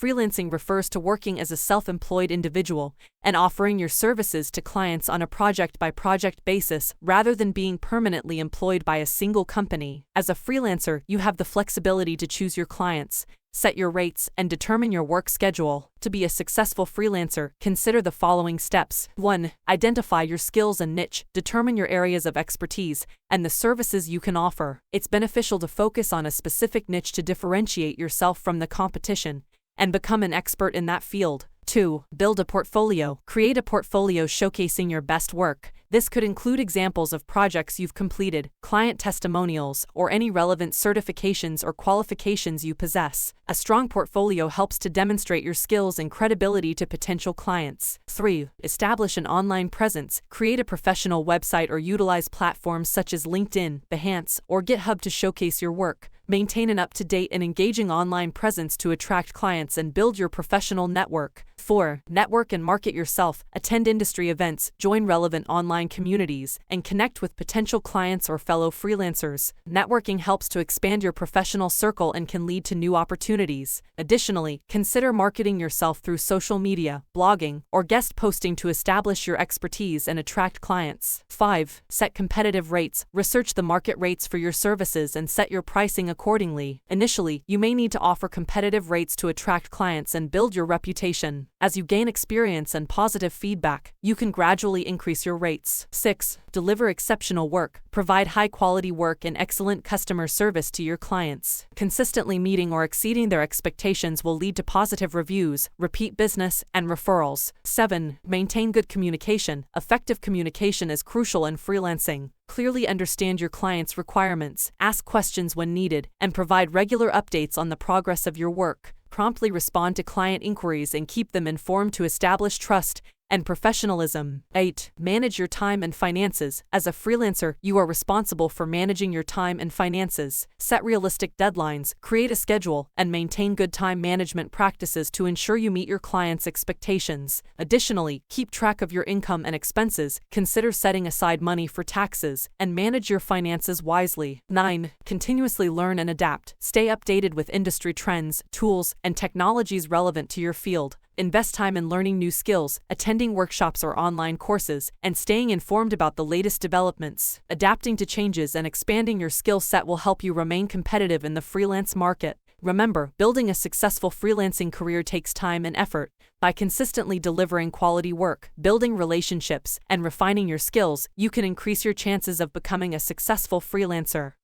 Freelancing refers to working as a self-employed individual and offering your services to clients on a project-by-project basis rather than being permanently employed by a single company. As a freelancer, you have the flexibility to choose your clients, set your rates, and determine your work schedule. To be a successful freelancer, consider the following steps. 1. Identify your skills and niche. Determine your areas of expertise and the services you can offer. It's beneficial to focus on a specific niche to differentiate yourself from the competition and become an expert in that field. 2. Build a portfolio. Create a portfolio showcasing your best work. This could include examples of projects you've completed, client testimonials, or any relevant certifications or qualifications you possess. A strong portfolio helps to demonstrate your skills and credibility to potential clients. 3. Establish an online presence. Create a professional website or utilize platforms such as LinkedIn, Behance, or GitHub to showcase your work. Maintain an up-to-date and engaging online presence to attract clients and build your professional network. 4. Network and market yourself. Attend industry events, join relevant online communities, and connect with potential clients or fellow freelancers. Networking helps to expand your professional circle and can lead to new opportunities. Additionally, consider marketing yourself through social media, blogging, or guest posting to establish your expertise and attract clients. 5. Set competitive rates. Research the market rates for your services and set your pricing accordingly. Initially, you may need to offer competitive rates to attract clients and build your reputation. As you gain experience and positive feedback, you can gradually increase your rates. 6. Deliver exceptional work. Provide high-quality work and excellent customer service to your clients. Consistently meeting or exceeding their expectations will lead to positive reviews, repeat business, and referrals. 7. Maintain good communication. Effective communication is crucial in freelancing. Clearly understand your clients' requirements, ask questions when needed, and provide regular updates on the progress of your work. Promptly respond to client inquiries and keep them informed to establish trust and professionalism. 8. Manage your time and finances. As a freelancer, you are responsible for managing your time and finances. Set realistic deadlines, create a schedule, and maintain good time management practices to ensure you meet your clients' expectations. Additionally, keep track of your income and expenses, consider setting aside money for taxes, and manage your finances wisely. 9. Continuously learn and adapt. Stay updated with industry trends, tools, and technologies relevant to your field. Invest time in learning new skills, attending workshops or online courses, and staying informed about the latest developments. Adapting to changes and expanding your skill set will help you remain competitive in the freelance market. Remember, building a successful freelancing career takes time and effort. By consistently delivering quality work, building relationships, and refining your skills, you can increase your chances of becoming a successful freelancer.